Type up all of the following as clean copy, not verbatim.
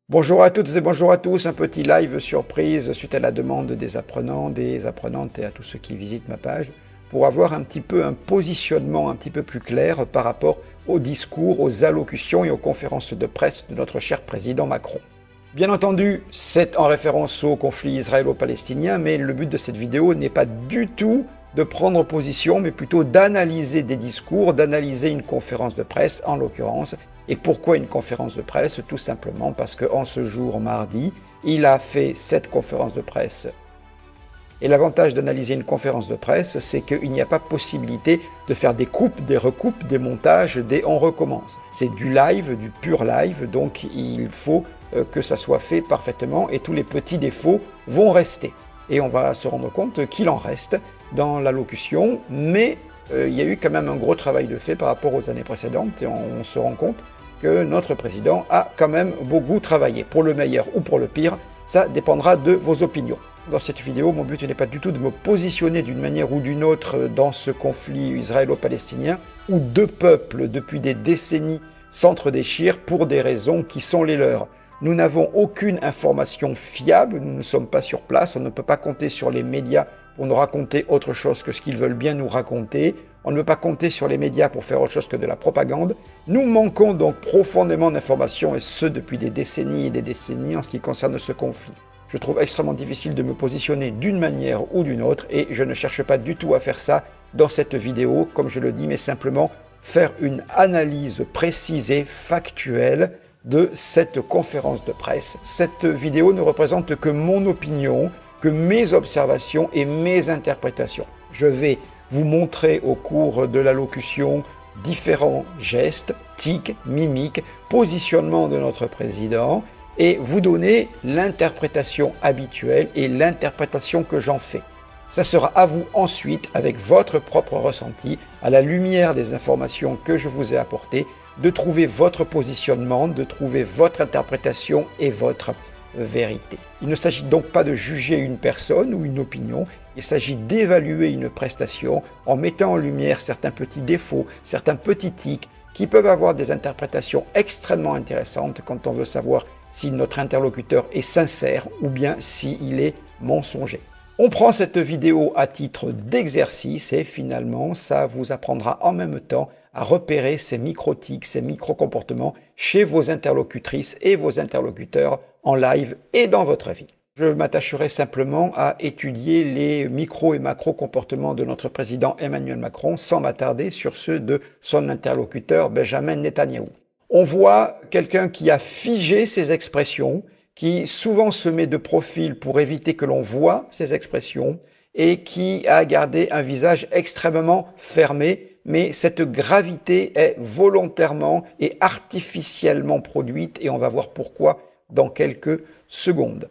Bonjour à toutes et bonjour à tous, un petit live surprise suite à la demande des apprenants, des apprenantes et à tous ceux qui visitent ma page pour avoir un petit peu un positionnement un petit peu plus clair par rapport aux discours, aux allocutions et aux conférences de presse de notre cher président Macron. Bien entendu, c'est en référence au conflit israélo-palestinien, mais le but de cette vidéo n'est pas du tout de prendre position, mais plutôt d'analyser des discours, d'analyser une conférence de presse en l'occurrence. Et pourquoi une conférence de presse? Tout simplement parce qu'en ce jour, mardi, il a fait cette conférence de presse. Et l'avantage d'analyser une conférence de presse, c'est qu'il n'y a pas possibilité de faire des coupes, des recoupes, des montages, des on recommence. C'est du live, du pur live, donc il faut que ça soit fait parfaitement et tous les petits défauts vont rester. Et on va se rendre compte qu'il en reste dans l'allocution, mais il y a eu quand même un gros travail de fait par rapport aux années précédentes et on se rend compte que notre président a quand même beaucoup travaillé. Pour le meilleur ou pour le pire, ça dépendra de vos opinions. Dans cette vidéo, mon but n'est pas du tout de me positionner d'une manière ou d'une autre dans ce conflit israélo-palestinien où deux peuples, depuis des décennies, s'entre-déchirent pour des raisons qui sont les leurs. Nous n'avons aucune information fiable, nous ne sommes pas sur place, on ne peut pas compter sur les médias pour nous raconter autre chose que ce qu'ils veulent bien nous raconter. On ne peut pas compter sur les médias pour faire autre chose que de la propagande. Nous manquons donc profondément d'informations, et ce depuis des décennies et des décennies en ce qui concerne ce conflit. Je trouve extrêmement difficile de me positionner d'une manière ou d'une autre, et je ne cherche pas du tout à faire ça dans cette vidéo, comme je le dis, mais simplement faire une analyse précise et factuelle de cette conférence de presse. Cette vidéo ne représente que mon opinion, que mes observations et mes interprétations. Je vais vous montrer au cours de l'allocution différents gestes, tics, mimiques, positionnement de notre président et vous donner l'interprétation habituelle et l'interprétation que j'en fais. Ça sera à vous ensuite, avec votre propre ressenti, à la lumière des informations que je vous ai apportées, de trouver votre positionnement, de trouver votre interprétation et votre vérité. Il ne s'agit donc pas de juger une personne ou une opinion, il s'agit d'évaluer une prestation en mettant en lumière certains petits défauts, certains petits tics qui peuvent avoir des interprétations extrêmement intéressantes quand on veut savoir si notre interlocuteur est sincère ou bien s'il est mensonger. On prend cette vidéo à titre d'exercice et finalement ça vous apprendra en même temps à repérer ces micro-tics, ces micro-comportements chez vos interlocutrices et vos interlocuteurs en live et dans votre vie. Je m'attacherai simplement à étudier les micro et macro comportements de notre président Emmanuel Macron sans m'attarder sur ceux de son interlocuteur Benjamin Netanyahou. On voit quelqu'un qui a figé ses expressions, qui souvent se met de profil pour éviter que l'on voie ses expressions et qui a gardé un visage extrêmement fermé, mais cette gravité est volontairement et artificiellement produite et on va voir pourquoi dans quelques secondes.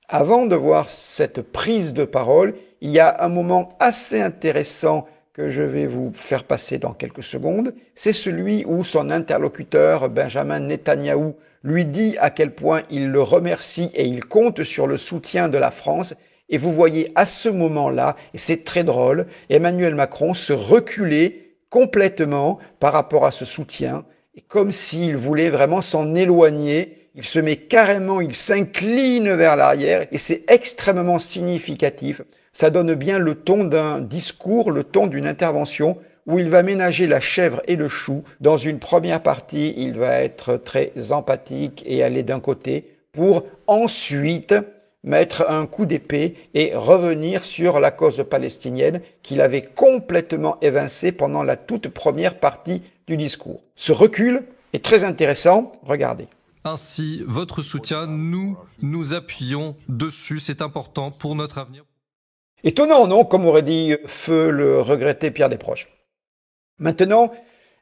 Avant de voir cette prise de parole, il y a un moment assez intéressant que je vais vous faire passer dans quelques secondes. C'est celui où son interlocuteur, Benjamin Netanyahou, lui dit à quel point il le remercie et il compte sur le soutien de la France. Et vous voyez à ce moment-là, et c'est très drôle, Emmanuel Macron se reculer complètement par rapport à ce soutien, et comme s'il voulait vraiment s'en éloigner. Il se met carrément, il s'incline vers l'arrière et c'est extrêmement significatif. Ça donne bien le ton d'un discours, le ton d'une intervention où il va ménager la chèvre et le chou. Dans une première partie, il va être très empathique et aller d'un côté pour ensuite mettre un coup d'épée et revenir sur la cause palestinienne qu'il avait complètement évincée pendant la toute première partie du discours. Ce recul est très intéressant, regardez. Ainsi, votre soutien, nous appuyons dessus, c'est important pour notre avenir. Étonnant, non? Comme aurait dit feu le regretté Pierre Desproges. Maintenant,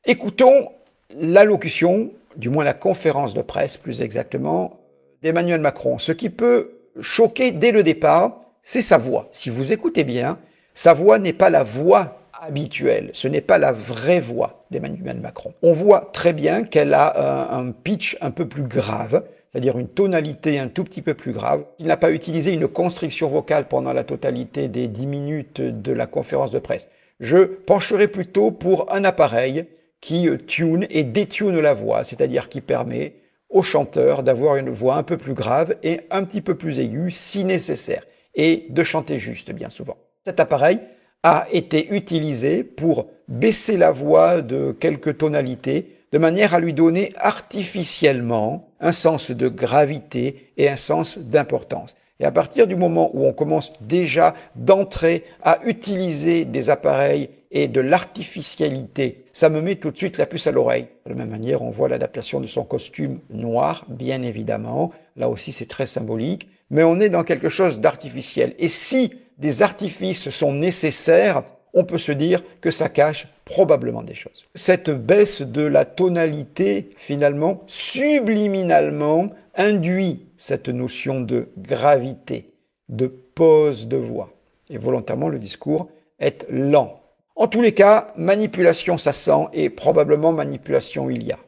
écoutons l'allocution, du moins la conférence de presse plus exactement, d'Emmanuel Macron. Ce qui peut choquer dès le départ, c'est sa voix. Si vous écoutez bien, sa voix n'est pas la voix habituelle, ce n'est pas la vraie voix d'Emmanuel Macron. On voit très bien qu'elle a un pitch un peu plus grave, c'est-à-dire une tonalité un tout petit peu plus grave. Il n'a pas utilisé une constriction vocale pendant la totalité des 10 minutes de la conférence de presse. Je pencherai plutôt pour un appareil qui tune et détune la voix, c'est-à-dire qui permet au chanteur d'avoir une voix un peu plus grave et un petit peu plus aiguë si nécessaire, et de chanter juste bien souvent. Cet appareil a été utilisé pour baisser la voix de quelques tonalités, de manière à lui donner artificiellement un sens de gravité et un sens d'importance. Et à partir du moment où on commence déjà d'entrer à utiliser des appareils et de l'artificialité, ça me met tout de suite la puce à l'oreille. De la même manière, on voit l'adaptation de son costume noir, bien évidemment. Là aussi, c'est très symbolique. Mais on est dans quelque chose d'artificiel. Et si des artifices sont nécessaires, on peut se dire que ça cache probablement des choses. Cette baisse de la tonalité, finalement, subliminalement, induit cette notion de gravité, de pose de voix. Et volontairement, le discours est lent. En tous les cas, manipulation ça sent et probablement manipulation il y a.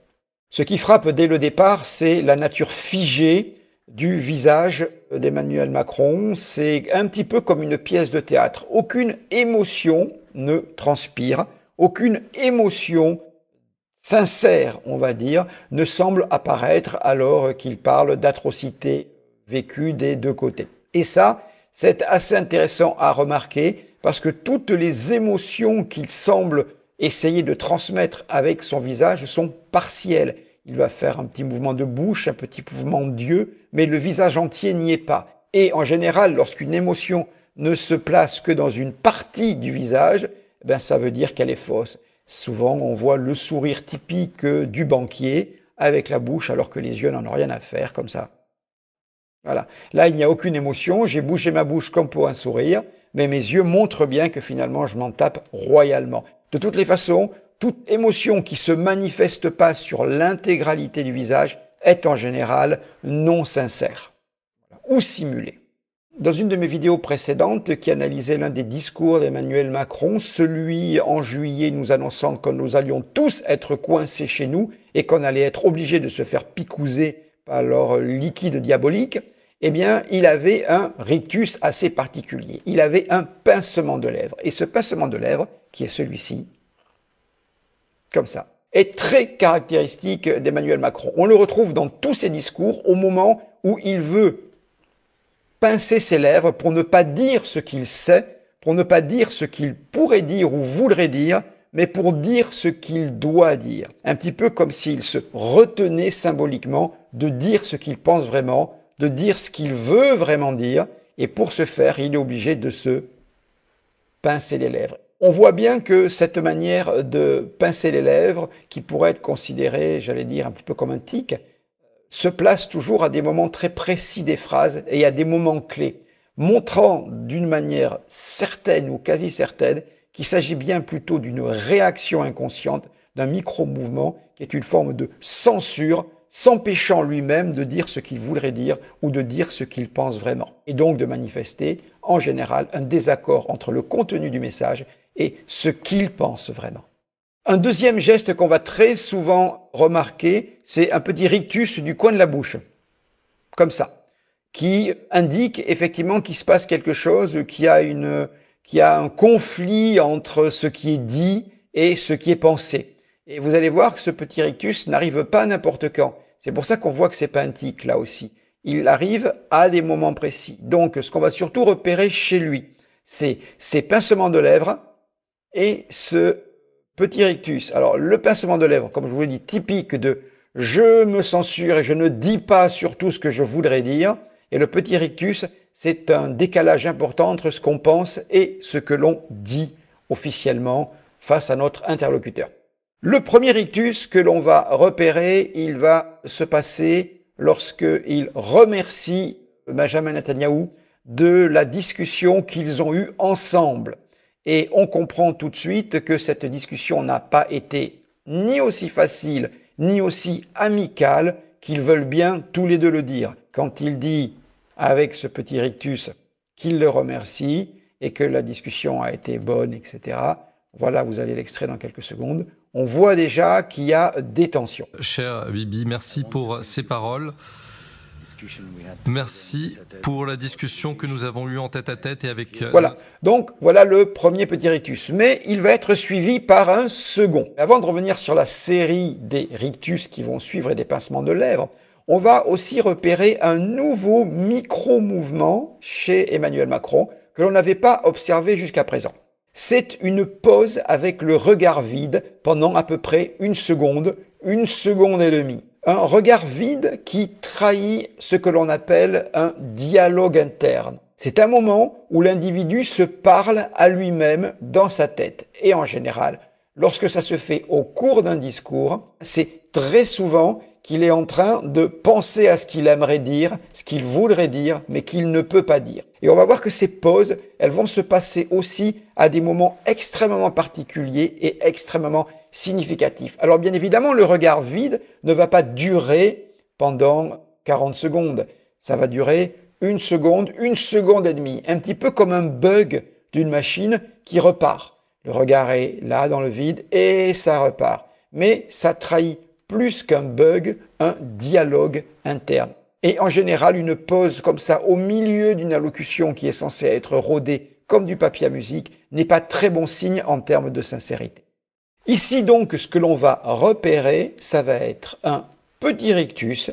Ce qui frappe dès le départ, c'est la nature figée du visage d'Emmanuel Macron. C'est un petit peu comme une pièce de théâtre. Aucune émotion ne transpire, aucune émotion sincère, on va dire, ne semble apparaître alors qu'il parle d'atrocités vécues des deux côtés. Et ça, c'est assez intéressant à remarquer parce que toutes les émotions qu'il semble essayer de transmettre avec son visage sont partielles. Il va faire un petit mouvement de bouche, un petit mouvement d'yeux, mais le visage entier n'y est pas. Et en général, lorsqu'une émotion ne se place que dans une partie du visage, ben ça veut dire qu'elle est fausse. Souvent, on voit le sourire typique du banquier avec la bouche alors que les yeux n'en ont rien à faire, comme ça. Voilà. Là, il n'y a aucune émotion. J'ai bougé ma bouche comme pour un sourire, mais mes yeux montrent bien que finalement, je m'en tape royalement. De toutes les façons, toute émotion qui ne se manifeste pas sur l'intégralité du visage est en général non sincère ou simulée. Dans une de mes vidéos précédentes qui analysait l'un des discours d'Emmanuel Macron, celui en juillet nous annonçant que nous allions tous être coincés chez nous et qu'on allait être obligés de se faire picouser par leur liquide diabolique, eh bien, il avait un rictus assez particulier. Il avait un pincement de lèvres. Et ce pincement de lèvres, qui est celui-ci, comme ça, est très caractéristique d'Emmanuel Macron. On le retrouve dans tous ses discours au moment où il veut pincer ses lèvres pour ne pas dire ce qu'il sait, pour ne pas dire ce qu'il pourrait dire ou voudrait dire, mais pour dire ce qu'il doit dire. Un petit peu comme s'il se retenait symboliquement de dire ce qu'il pense vraiment, de dire ce qu'il veut vraiment dire, et pour ce faire, il est obligé de se pincer les lèvres. On voit bien que cette manière de pincer les lèvres, qui pourrait être considérée, j'allais dire, un petit peu comme un tic, se place toujours à des moments très précis des phrases et à des moments clés, montrant d'une manière certaine ou quasi certaine qu'il s'agit bien plutôt d'une réaction inconsciente, d'un micro-mouvement qui est une forme de censure, s'empêchant lui-même de dire ce qu'il voudrait dire ou de dire ce qu'il pense vraiment. Et donc de manifester, en général, un désaccord entre le contenu du message et ce qu'il pense vraiment. Un deuxième geste qu'on va très souvent remarquer, c'est un petit rictus du coin de la bouche, comme ça, qui indique effectivement qu'il se passe quelque chose, qu'il y a un conflit entre ce qui est dit et ce qui est pensé. Et vous allez voir que ce petit rictus n'arrive pas n'importe quand. C'est pour ça qu'on voit que c'est pas un tic là aussi. Il arrive à des moments précis. Donc ce qu'on va surtout repérer chez lui, c'est ces pincements de lèvres et ce petit rictus. Alors, le pincement de lèvres, comme je vous l'ai dit, typique de « je me censure et je ne dis pas surtout ce que je voudrais dire ». Et le petit rictus, c'est un décalage important entre ce qu'on pense et ce que l'on dit officiellement face à notre interlocuteur. Le premier rictus que l'on va repérer, il va se passer lorsqu'il remercie Benjamin Netanyahou de la discussion qu'ils ont eue ensemble. Et on comprend tout de suite que cette discussion n'a pas été ni aussi facile, ni aussi amicale qu'ils veulent bien tous les deux le dire. Quand il dit, avec ce petit rictus, qu'il le remercie et que la discussion a été bonne, etc. Voilà, vous avez l'extrait dans quelques secondes. On voit déjà qu'il y a des tensions. Cher Bibi, merci pour ces paroles. Merci pour la discussion que nous avons eue en tête-à-tête et avec... Voilà, donc voilà le premier petit rictus, mais il va être suivi par un second. Avant de revenir sur la série des rictus qui vont suivre et des pincements de lèvres, On va aussi repérer un nouveau micro-mouvement chez Emmanuel Macron que l'on n'avait pas observé jusqu'à présent. C'est une pause avec le regard vide pendant à peu près une seconde et demie. Un regard vide qui trahit ce que l'on appelle un dialogue interne. C'est un moment où l'individu se parle à lui-même dans sa tête. Et en général, lorsque ça se fait au cours d'un discours, c'est très souvent qu'il est en train de penser à ce qu'il aimerait dire, ce qu'il voudrait dire, mais qu'il ne peut pas dire. Et on va voir que ces pauses, elles vont se passer aussi à des moments extrêmement particuliers et extrêmement significatifs. Alors bien évidemment, le regard vide ne va pas durer pendant 40 secondes. Ça va durer une seconde et demie. Un petit peu comme un bug d'une machine qui repart. Le regard est là dans le vide et ça repart. Mais ça trahit plus qu'un bug, un dialogue interne. Et en général, une pause comme ça au milieu d'une allocution qui est censée être rodée comme du papier à musique n'est pas très bon signe en termes de sincérité. Ici donc, ce que l'on va repérer, ça va être un petit rictus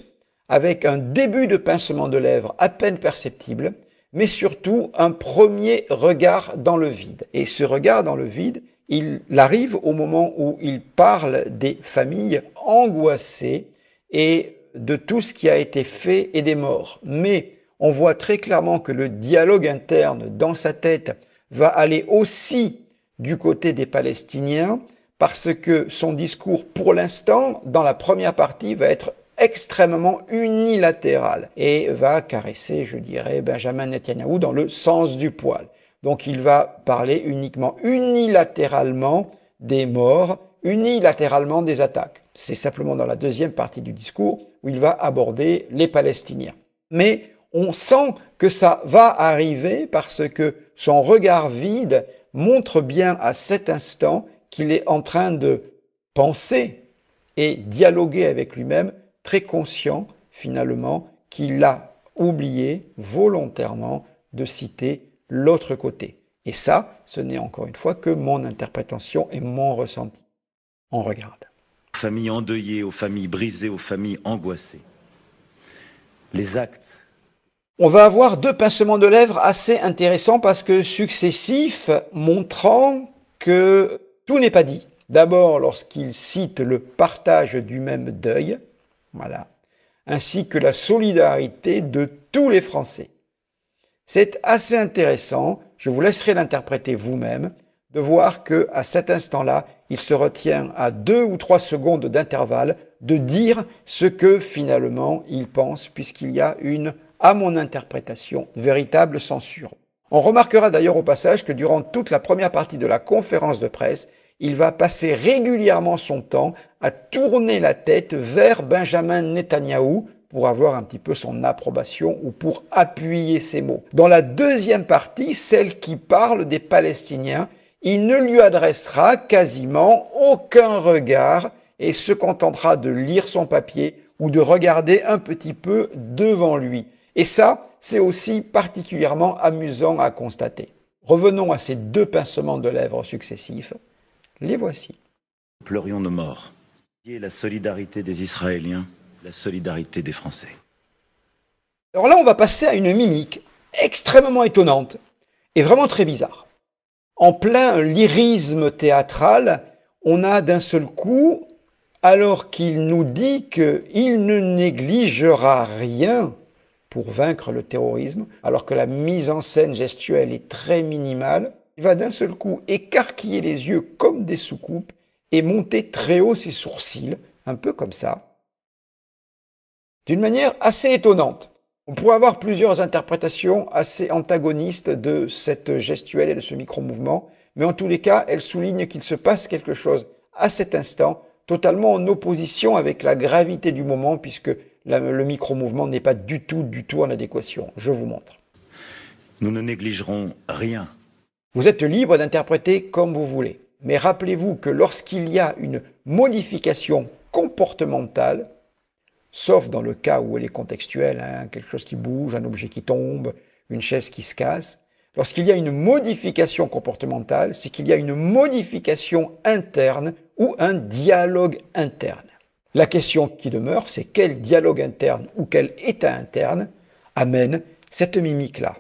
avec un début de pincement de lèvres à peine perceptible, mais surtout un premier regard dans le vide. Et ce regard dans le vide, il arrive au moment où il parle des familles angoissées et de tout ce qui a été fait et des morts. Mais on voit très clairement que le dialogue interne dans sa tête va aller aussi du côté des Palestiniens parce que son discours, pour l'instant, dans la première partie, va être extrêmement unilatéral et va caresser, je dirais, Benjamin Netanyahou dans le sens du poil. Donc il va parler unilatéralement des morts, unilatéralement des attaques. C'est simplement dans la deuxième partie du discours où il va aborder les Palestiniens. Mais on sent que ça va arriver parce que son regard vide montre bien à cet instant qu'il est en train de penser et dialoguer avec lui-même, très conscient finalement qu'il a oublié volontairement de citer l'autre côté. Et ça, ce n'est encore une fois que mon interprétation et mon ressenti. On regarde. Aux familles endeuillées, aux familles brisées, aux familles angoissées. Les actes. On va avoir deux pincements de lèvres assez intéressants parce que successifs, montrant que tout n'est pas dit. D'abord, lorsqu'il cite le partage du même deuil, voilà, ainsi que la solidarité de tous les Français. C'est assez intéressant, je vous laisserai l'interpréter vous-même, de voir qu'à cet instant-là, il se retient à 2 ou 3 secondes d'intervalle de dire ce que finalement il pense, puisqu'il y a une, à mon interprétation, véritable censure. On remarquera d'ailleurs au passage que durant toute la première partie de la conférence de presse, il va passer régulièrement son temps à tourner la tête vers Benjamin Netanyahou pour avoir un petit peu son approbation ou pour appuyer ses mots. Dans la deuxième partie, celle qui parle des Palestiniens, il ne lui adressera quasiment aucun regard et se contentera de lire son papier ou de regarder un petit peu devant lui. Et ça, c'est aussi particulièrement amusant à constater. Revenons à ces deux pincements de lèvres successifs. Les voici. Pleurions nos morts. Et la solidarité des Israéliens, la solidarité des Français. Alors là, on va passer à une mimique extrêmement étonnante et vraiment très bizarre. En plein lyrisme théâtral, on a d'un seul coup, alors qu'il nous dit qu'il ne négligera rien pour vaincre le terrorisme, alors que la mise en scène gestuelle est très minimale, il va d'un seul coup écarquiller les yeux comme des soucoupes et monter très haut ses sourcils, un peu comme ça, d'une manière assez étonnante. On pourrait avoir plusieurs interprétations assez antagonistes de cette gestuelle et de ce micro-mouvement, mais en tous les cas, elles soulignent qu'il se passe quelque chose à cet instant, totalement en opposition avec la gravité du moment, puisque le micro-mouvement n'est pas du tout en adéquation. Je vous montre. Nous ne négligerons rien. Vous êtes libre d'interpréter comme vous voulez, mais rappelez-vous que lorsqu'il y a une modification comportementale, sauf dans le cas où elle est contextuelle, quelque chose qui bouge, un objet qui tombe, une chaise qui se casse, lorsqu'il y a une modification comportementale, c'est qu'il y a une modification interne ou un dialogue interne. La question qui demeure, c'est quel dialogue interne ou quel état interne amène cette mimique-là.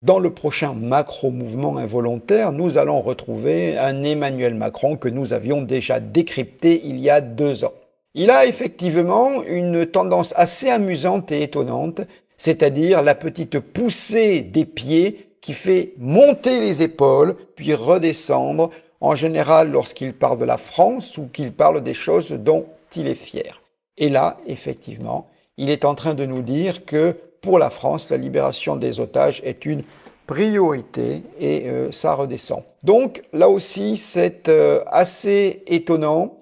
Dans le prochain macro-mouvement involontaire, nous allons retrouver un Emmanuel Macron que nous avions déjà décrypté il y a 2 ans. Il a effectivement une tendance assez amusante et étonnante, c'est-à-dire la petite poussée des pieds qui fait monter les épaules, puis redescendre, en général lorsqu'il parle de la France ou qu'il parle des choses dont il est fier. Et là, effectivement, il est en train de nous dire que pour la France, la libération des otages est une priorité et ça redescend. Donc là aussi, c'est assez étonnant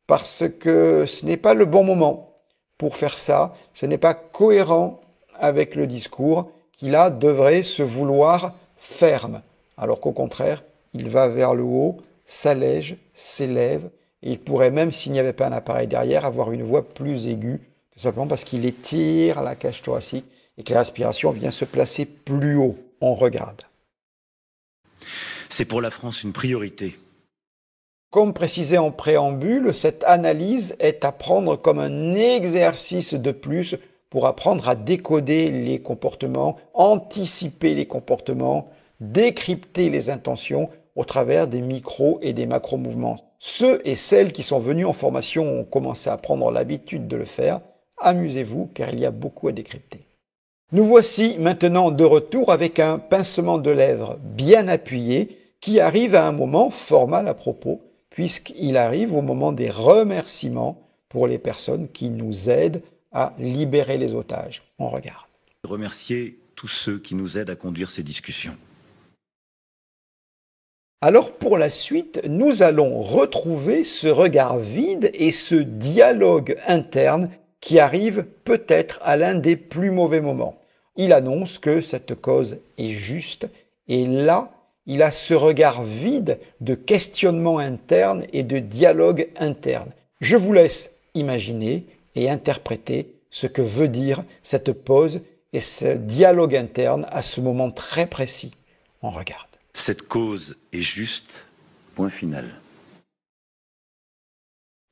parce que ce n'est pas le bon moment pour faire ça. Ce n'est pas cohérent avec le discours qui là devrait se vouloir ferme, alors qu'au contraire, il va vers le haut, s'allège, s'élève, et il pourrait même, s'il n'y avait pas un appareil derrière, avoir une voix plus aiguë, tout simplement parce qu'il étire la cage thoracique et que la respiration vient se placer plus haut. On regarde. C'est pour la France une priorité. Comme précisé en préambule, cette analyse est à prendre comme un exercice de plus pour apprendre à décoder les comportements, anticiper les comportements, décrypter les intentions au travers des micros et des macro-mouvements. Ceux et celles qui sont venus en formation ont commencé à prendre l'habitude de le faire. Amusez-vous car il y a beaucoup à décrypter. Nous voici maintenant de retour avec un pincement de lèvres bien appuyé qui arrive à un moment formal à propos, puisqu'il arrive au moment des remerciements pour les personnes qui nous aident à libérer les otages. On regarde. Remercier tous ceux qui nous aident à conduire ces discussions. Alors pour la suite, nous allons retrouver ce regard vide et ce dialogue interne qui arrive peut-être à l'un des plus mauvais moments. Il annonce que cette cause est juste et là, il a ce regard vide de questionnement interne et de dialogue interne. Je vous laisse imaginer et interpréter ce que veut dire cette pause et ce dialogue interne à ce moment très précis. On regarde. Cette cause est juste, point final.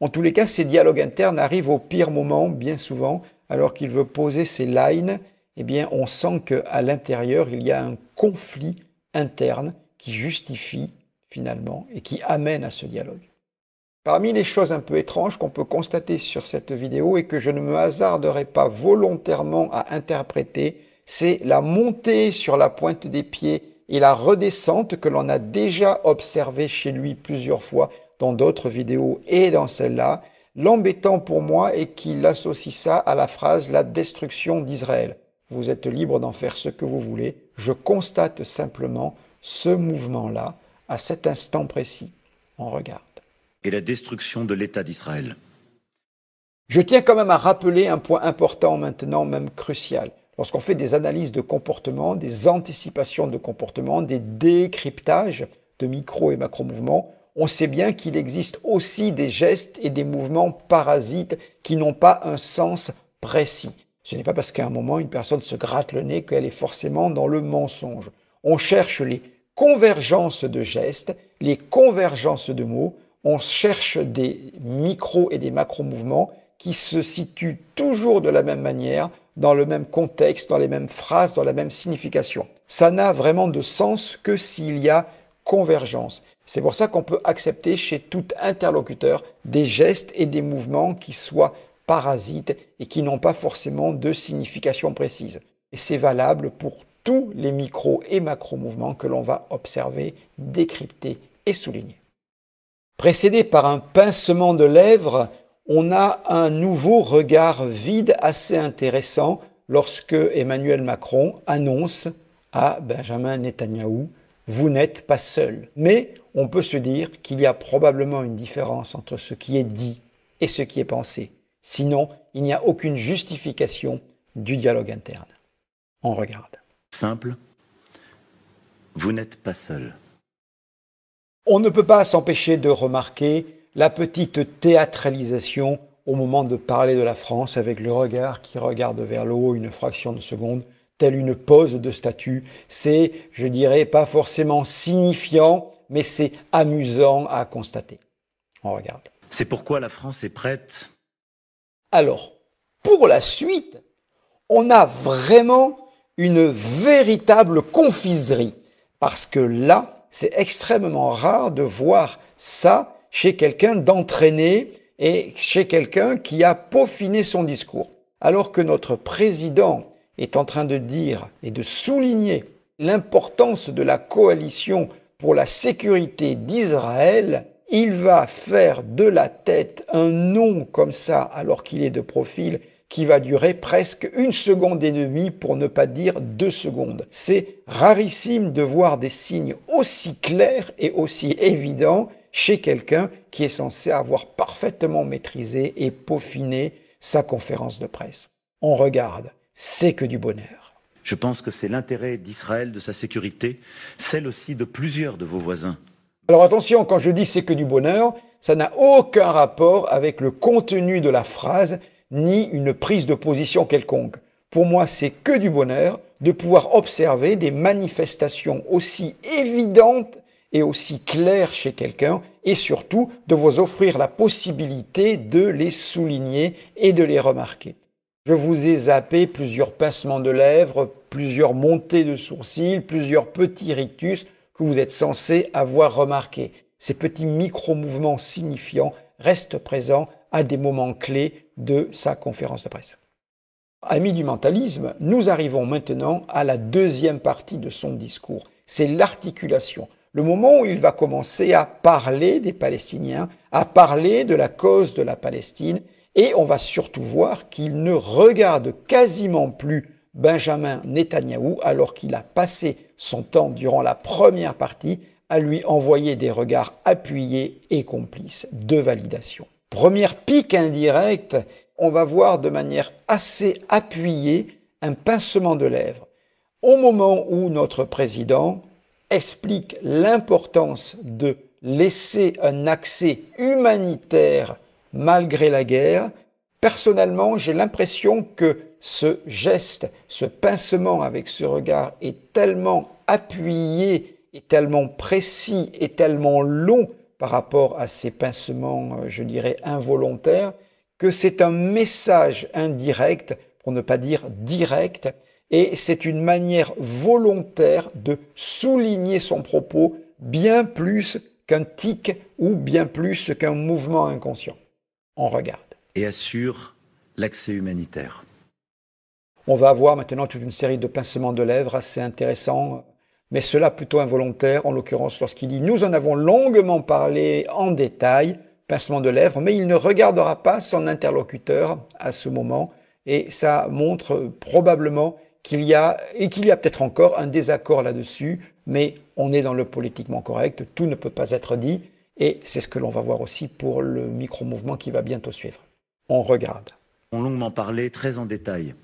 En tous les cas, ces dialogues internes arrivent au pire moment, bien souvent, alors qu'il veut poser ses lines, eh bien, on sent qu'à l'intérieur, il y a un conflit interne qui justifie, finalement, et qui amène à ce dialogue. Parmi les choses un peu étranges qu'on peut constater sur cette vidéo et que je ne me hasarderai pas volontairement à interpréter, c'est la montée sur la pointe des pieds et la redescente que l'on a déjà observée chez lui plusieurs fois dans d'autres vidéos et dans celle-là. L'embêtant pour moi est qu'il associe ça à la phrase « la destruction d'Israël ». Vous êtes libre d'en faire ce que vous voulez. Je constate simplement ce mouvement-là à cet instant précis. On regarde. Et la destruction de l'État d'Israël. Je tiens quand même à rappeler un point important maintenant, même crucial. Lorsqu'on fait des analyses de comportement, des anticipations de comportement, des décryptages de micro et macro mouvements, on sait bien qu'il existe aussi des gestes et des mouvements parasites qui n'ont pas un sens précis. Ce n'est pas parce qu'à un moment une personne se gratte le nez qu'elle est forcément dans le mensonge. On cherche les convergences de gestes, les convergences de mots, on cherche des micro et des macro mouvements qui se situent toujours de la même manière, dans le même contexte, dans les mêmes phrases, dans la même signification. Ça n'a vraiment de sens que s'il y a convergence. C'est pour ça qu'on peut accepter chez tout interlocuteur des gestes et des mouvements qui soient parasites et qui n'ont pas forcément de signification précise. Et c'est valable pour tous les micro et macro mouvements que l'on va observer, décrypter et souligner. Précédé par un pincement de lèvres, on a un nouveau regard vide assez intéressant lorsque Emmanuel Macron annonce à Benjamin Netanyahou « Vous n'êtes pas seul ». Mais on peut se dire qu'il y a probablement une différence entre ce qui est dit et ce qui est pensé. Sinon, il n'y a aucune justification du dialogue interne. On regarde. Simple, vous n'êtes pas seul. On ne peut pas s'empêcher de remarquer la petite théâtralisation au moment de parler de la France avec le regard qui regarde vers le haut une fraction de seconde, telle une pose de statue. C'est, je dirais, pas forcément signifiant, mais c'est amusant à constater. On regarde. C'est pourquoi la France est prête. Alors, pour la suite, on a vraiment une véritable confiserie. Parce que là, c'est extrêmement rare de voir ça chez quelqu'un d'entraîné et chez quelqu'un qui a peaufiné son discours. Alors que notre président est en train de dire et de souligner l'importance de la coalition pour la sécurité d'Israël, il va faire de la tête un nom comme ça, alors qu'il est de profil, qui va durer presque 1 seconde et demie, pour ne pas dire 2 secondes. C'est rarissime de voir des signes aussi clairs et aussi évidents chez quelqu'un qui est censé avoir parfaitement maîtrisé et peaufiné sa conférence de presse. On regarde, c'est que du bonheur. Je pense que c'est l'intérêt d'Israël, de sa sécurité, celle aussi de plusieurs de vos voisins. Alors attention, quand je dis c'est que du bonheur, ça n'a aucun rapport avec le contenu de la phrase, ni une prise de position quelconque. Pour moi, c'est que du bonheur de pouvoir observer des manifestations aussi évidentes et aussi claires chez quelqu'un, et surtout de vous offrir la possibilité de les souligner et de les remarquer. Je vous ai zappé plusieurs pincements de lèvres, plusieurs montées de sourcils, plusieurs petits rictus que vous êtes censés avoir remarqués. Ces petits micro-mouvements signifiants restent présents à des moments clés de sa conférence de presse. Amis du mentalisme, nous arrivons maintenant à la deuxième partie de son discours. C'est l'articulation. Le moment où il va commencer à parler des Palestiniens, à parler de la cause de la Palestine, et on va surtout voir qu'il ne regarde quasiment plus Benjamin Netanyahou, alors qu'il a passé son temps durant la première partie à lui envoyer des regards appuyés et complices de validation. Première pique indirecte, on va voir de manière assez appuyée un pincement de lèvres. Au moment où notre président explique l'importance de laisser un accès humanitaire malgré la guerre, personnellement, j'ai l'impression que ce geste, ce pincement avec ce regard est tellement appuyé, est tellement précis, est tellement long par rapport à ces pincements, je dirais, involontaires, que c'est un message indirect, pour ne pas dire direct, et c'est une manière volontaire de souligner son propos bien plus qu'un tic ou bien plus qu'un mouvement inconscient. On regarde. Et assure l'accès humanitaire. On va avoir maintenant toute une série de pincements de lèvres assez intéressants, mais cela plutôt involontaire, en l'occurrence lorsqu'il dit « Nous en avons longuement parlé en détail », pincement de lèvres, mais il ne regardera pas son interlocuteur à ce moment, et ça montre probablement qu'il y a peut-être encore un désaccord là-dessus, mais on est dans le politiquement correct, tout ne peut pas être dit, et c'est ce que l'on va voir aussi pour le micro-mouvement qui va bientôt suivre. On regarde. On a longuement parlé, très en détail.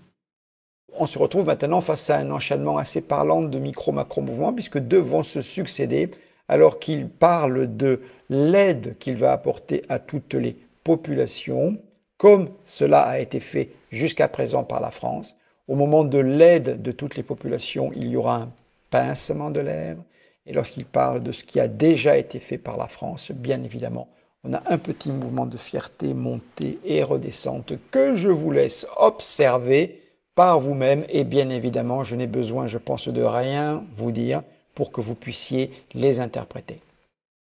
On se retrouve maintenant face à un enchaînement assez parlant de micro-macro-mouvements, puisque deux vont se succéder, alors qu'il parle de l'aide qu'il va apporter à toutes les populations, comme cela a été fait jusqu'à présent par la France. Au moment de l'aide de toutes les populations, il y aura un pincement de lèvres. Et lorsqu'il parle de ce qui a déjà été fait par la France, bien évidemment, on a un petit mouvement de fierté montée et redescente que je vous laisse observer par vous-même. Et bien évidemment, je n'ai besoin, je pense, de rien vous dire pour que vous puissiez les interpréter.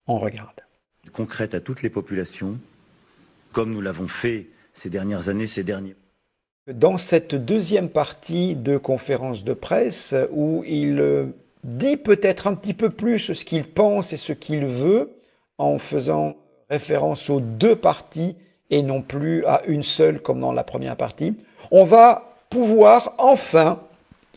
On regarde. Concrète à toutes les populations, comme nous l'avons fait ces dernières années, ces derniers. Dans cette deuxième partie de conférence de presse, où il dit peut-être un petit peu plus ce qu'il pense et ce qu'il veut, en faisant référence aux deux parties et non plus à une seule comme dans la première partie, on va pouvoir enfin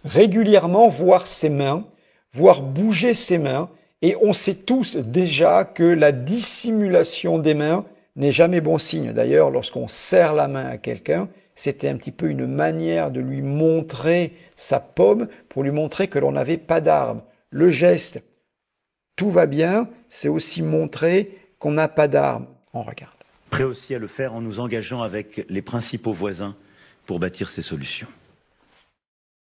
régulièrement voir ses mains, voir bouger ses mains, et on sait tous déjà que la dissimulation des mains n'est jamais bon signe. D'ailleurs, lorsqu'on serre la main à quelqu'un, c'était un petit peu une manière de lui montrer sa paume, pour lui montrer que l'on n'avait pas d'arme. Le geste « tout va bien », c'est aussi montrer qu'on n'a pas d'arme. On regarde. Prêt aussi à le faire en nous engageant avec les principaux voisins pour bâtir ces solutions.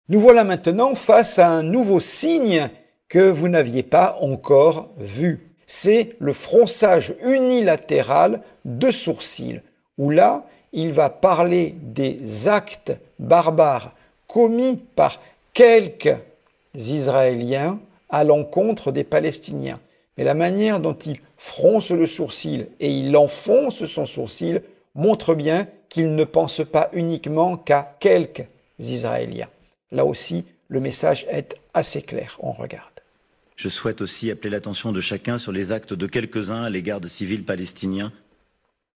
Nous voilà maintenant face à un nouveau signe que vous n'aviez pas encore vu. c'est le fronçage unilatéral de sourcils, où là, il va parler des actes barbares commis par quelques Israéliens à l'encontre des Palestiniens. Mais la manière dont il fronce le sourcil et il enfonce son sourcil montre bien qu'il ne pense pas uniquement qu'à quelques Israéliens. Là aussi, le message est assez clair. On regarde. Je souhaite aussi appeler l'attention de chacun sur les actes de quelques-uns à l'égard de civils palestiniens.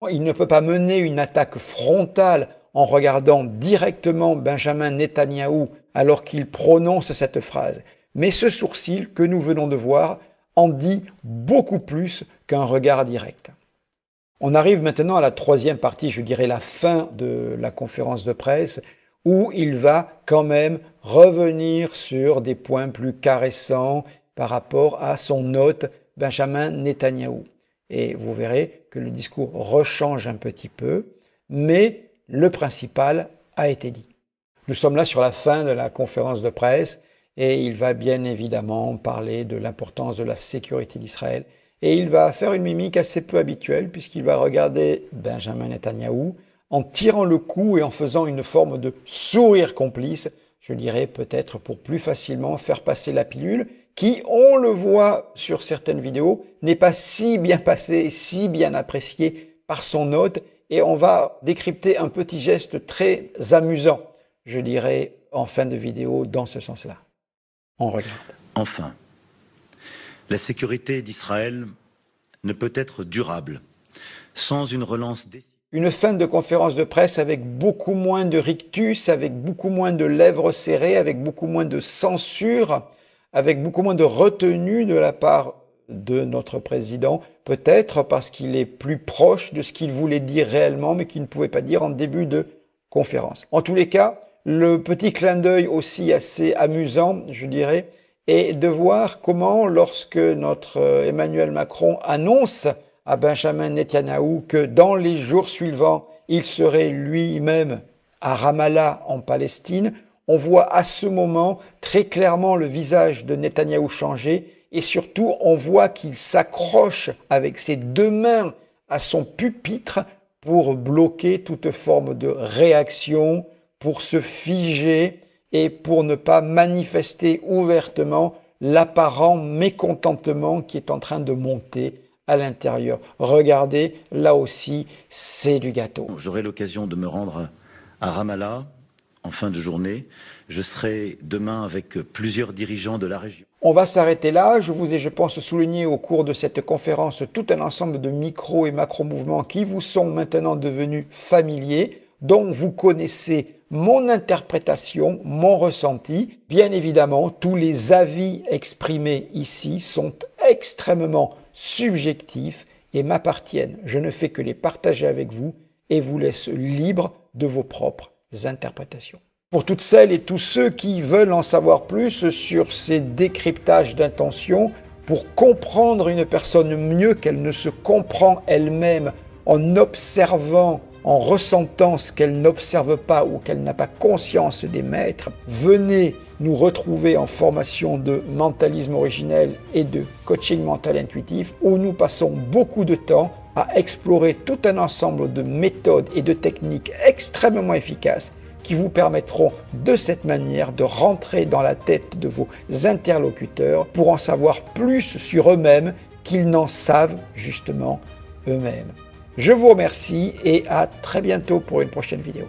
Il ne peut pas mener une attaque frontale en regardant directement Benjamin Netanyahou alors qu'il prononce cette phrase. Mais ce sourcil que nous venons de voir en dit beaucoup plus qu'un regard direct. On arrive maintenant à la troisième partie, je dirais la fin de la conférence de presse, où il va quand même revenir sur des points plus caressants par rapport à son hôte Benjamin Netanyahou. Et vous verrez que le discours rechange un petit peu, mais le principal a été dit. Nous sommes là sur la fin de la conférence de presse et il va bien évidemment parler de l'importance de la sécurité d'Israël. Et il va faire une mimique assez peu habituelle puisqu'il va regarder Benjamin Netanyahou en tirant le cou et en faisant une forme de sourire complice, je dirais peut-être pour plus facilement faire passer la pilule, qui, on le voit sur certaines vidéos, n'est pas si bien passé, si bien apprécié par son hôte. Et on va décrypter un petit geste très amusant, je dirais, en fin de vidéo, dans ce sens-là. On regarde. Enfin, la sécurité d'Israël ne peut être durable sans une relance décisive. Une fin de conférence de presse avec beaucoup moins de rictus, avec beaucoup moins de lèvres serrées, avec beaucoup moins de censure, avec beaucoup moins de retenue de la part de notre président, peut-être parce qu'il est plus proche de ce qu'il voulait dire réellement, mais qu'il ne pouvait pas dire en début de conférence. En tous les cas, le petit clin d'œil aussi assez amusant, je dirais, est de voir comment, lorsque notre Emmanuel Macron annonce à Benjamin Netanyahou que dans les jours suivants, il serait lui-même à Ramallah en Palestine, on voit à ce moment très clairement le visage de Netanyahou changer et surtout on voit qu'il s'accroche avec ses deux mains à son pupitre pour bloquer toute forme de réaction, pour se figer et pour ne pas manifester ouvertement l'apparent mécontentement qui est en train de monter à l'intérieur. Regardez, là aussi, c'est du gâteau. J'aurai l'occasion de me rendre à Ramallah en fin de journée. Je serai demain avec plusieurs dirigeants de la région. On va s'arrêter là. Je vous ai, je pense, souligné au cours de cette conférence tout un ensemble de micro et macro-mouvements qui vous sont maintenant devenus familiers, dont vous connaissez mon interprétation, mon ressenti. Bien évidemment, tous les avis exprimés ici sont extrêmement subjectifs et m'appartiennent. Je ne fais que les partager avec vous et vous laisse libre de vos propres interprétations. Pour toutes celles et tous ceux qui veulent en savoir plus sur ces décryptages d'intention, pour comprendre une personne mieux qu'elle ne se comprend elle-même en observant, en ressentant ce qu'elle n'observe pas ou qu'elle n'a pas conscience d'émettre, venez nous retrouver en formation de mentalisme originel et de coaching mental intuitif où nous passons beaucoup de temps à explorer tout un ensemble de méthodes et de techniques extrêmement efficaces qui vous permettront de cette manière de rentrer dans la tête de vos interlocuteurs pour en savoir plus sur eux-mêmes qu'ils n'en savent justement eux-mêmes. Je vous remercie et à très bientôt pour une prochaine vidéo.